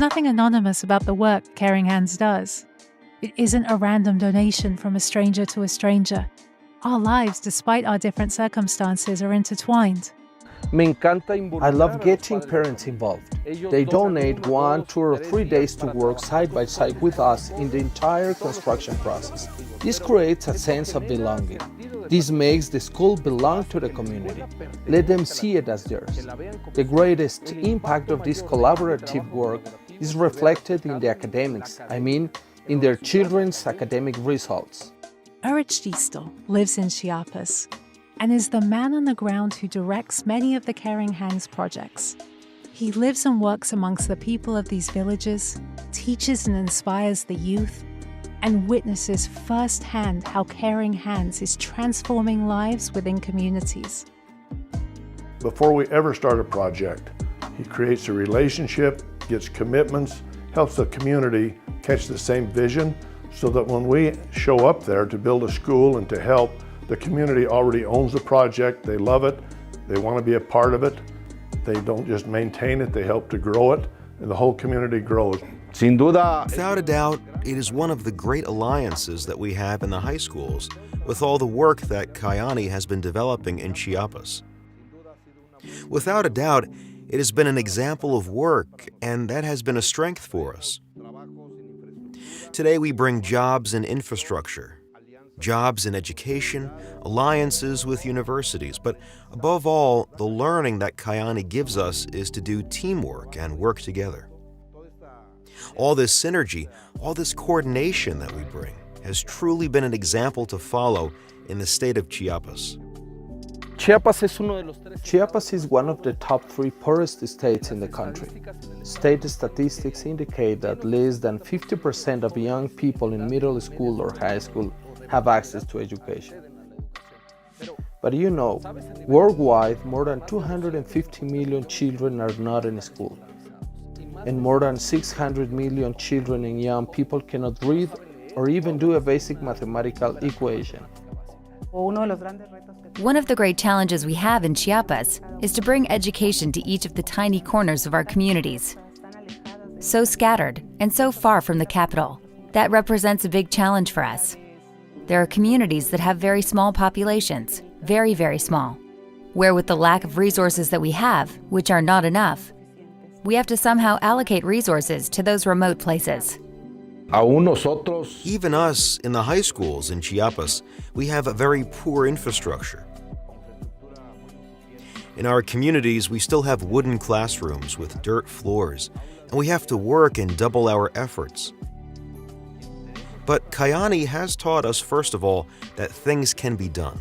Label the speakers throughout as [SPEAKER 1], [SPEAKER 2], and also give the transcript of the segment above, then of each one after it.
[SPEAKER 1] nothing anonymous about the work Caring Hands does. It isn't a random donation from a stranger to a stranger. Our lives, despite our different circumstances, are intertwined.
[SPEAKER 2] I love getting parents involved. They donate 1, 2, or 3 days to work side by side with us in the entire construction process. This creates a sense of belonging. This makes the school belong to the community. Let them see it as theirs. The greatest impact of this collaborative work is reflected in the academics, in their children's academic results.
[SPEAKER 1] Arististo lives in Chiapas and is the man on the ground who directs many of the Caring Hands projects. He lives and works amongst the people of these villages, teaches and inspires the youth, and witnesses firsthand how Caring Hands is transforming lives within communities.
[SPEAKER 3] Before we ever start a project, he creates a relationship, gets commitments, helps the community catch the same vision, so that when we show up there to build a school and to help, the community already owns the project, they love it, they want to be a part of it. They don't just maintain it, they help to grow it, and the whole community grows.
[SPEAKER 4] Without a doubt, it is one of the great alliances that we have in the high schools with all the work that Kyani has been developing in Chiapas. Without a doubt, it has been an example of work, and that has been a strength for us. Today we bring jobs in infrastructure, jobs in education, alliances with universities, but above all, the learning that Kyani gives us is to do teamwork and work together. All this synergy, all this coordination that we bring has truly been an example to follow in the state of Chiapas.
[SPEAKER 2] Chiapas is one of the top 3 poorest states in the country. State statistics indicate that less than 50% of young people in middle school or high school have access to education. But worldwide, more than 250 million children are not in school. And more than 600 million children and young people cannot read or even do a basic mathematical equation.
[SPEAKER 5] One of the great challenges we have in Chiapas is to bring education to each of the tiny corners of our communities. So scattered and so far from the capital, that represents a big challenge for us. There are communities that have very small populations, very, very small, where with the lack of resources that we have, which are not enough, we have to somehow allocate resources to those remote places.
[SPEAKER 4] Even us in the high schools in Chiapas, we have a very poor infrastructure. In our communities, we still have wooden classrooms with dirt floors, and we have to work and double our efforts. But Kyani has taught us, first of all, that things can be done.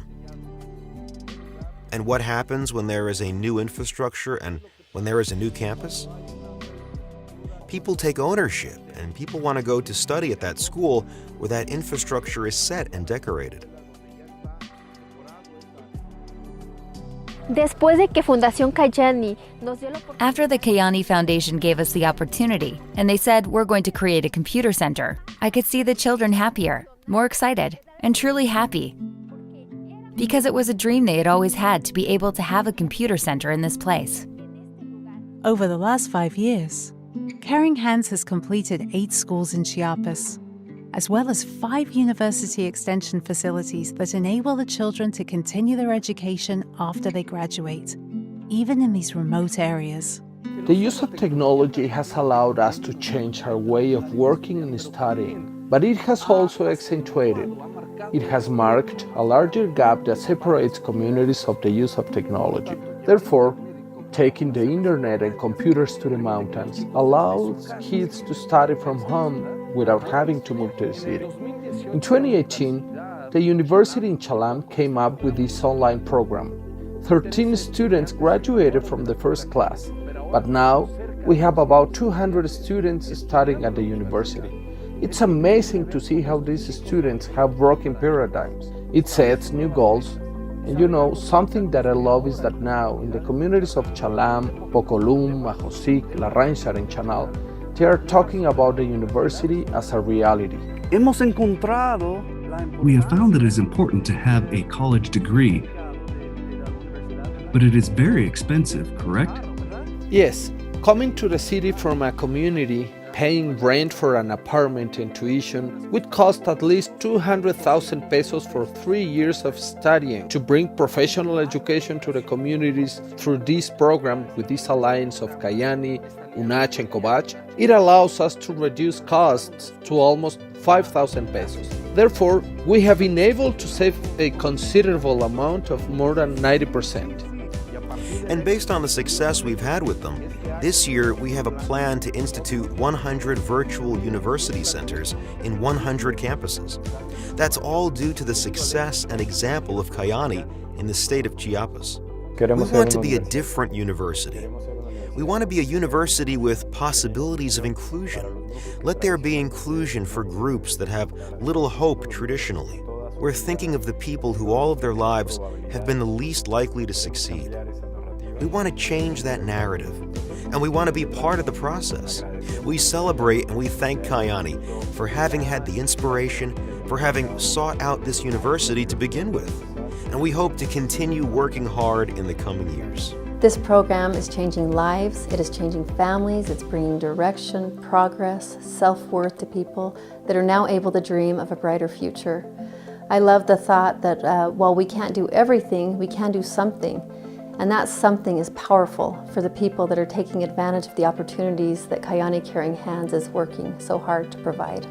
[SPEAKER 4] And what happens when there is a new infrastructure and when there is a new campus? People take ownership, and people want to go to study at that school where that infrastructure is set and decorated.
[SPEAKER 5] After the Kyani Foundation gave us the opportunity, and they said we're going to create a computer center, I could see the children happier, more excited, and truly happy. Because it was a dream they had always had to be able to have a computer center in this place.
[SPEAKER 1] Over the last 5 years, Caring Hands has completed 8 schools in Chiapas, as well as 5 university extension facilities that enable the children to continue their education after they graduate, even in these remote areas.
[SPEAKER 2] The use of technology has allowed us to change our way of working and studying, but it has also accentuated. It has marked a larger gap that separates communities of the use of technology. Therefore, taking the internet and computers to the mountains allows kids to study from home without having to move to the city. In 2018, the university in Chalam came up with this online program. 13 students graduated from the first class, but now we have about 200 students studying at the university. It's amazing to see how these students have broken paradigms. It sets new goals. And something that I love is that now in the communities of Chalam, Pocolum, Majosic, La Rancha, and Chanal, they are talking about the university as a reality.
[SPEAKER 6] We have found that it is important to have a college degree, but it is very expensive, correct?
[SPEAKER 2] Yes, Coming to the city from a community, paying rent for an apartment and tuition would cost at least 200,000 pesos for 3 years of studying. To bring professional education to the communities through this program with this alliance of Kyani, UNACH and COVACH, it allows us to reduce costs to almost 5,000 pesos. Therefore, we have been able to save a considerable amount of more than 90%.
[SPEAKER 4] And based on the success we've had with them, this year we have a plan to institute 100 virtual university centers in 100 campuses. That's all due to the success and example of Kyani in the state of Chiapas. We want to be a different university. We want to be a university with possibilities of inclusion. Let there be inclusion for groups that have little hope traditionally. We're thinking of the people who all of their lives have been the least likely to succeed. We want to change that narrative, and we want to be part of the process. We celebrate and we thank Kyani for having had the inspiration, for having sought out this university to begin with, and we hope to continue working hard in the coming years.
[SPEAKER 7] This program is changing lives, it is changing families, it's bringing direction, progress, self-worth to people that are now able to dream of a brighter future. I love the thought that while we can't do everything, we can do something. And that something is powerful for the people that are taking advantage of the opportunities that Kyani Caring Hands is working so hard to provide.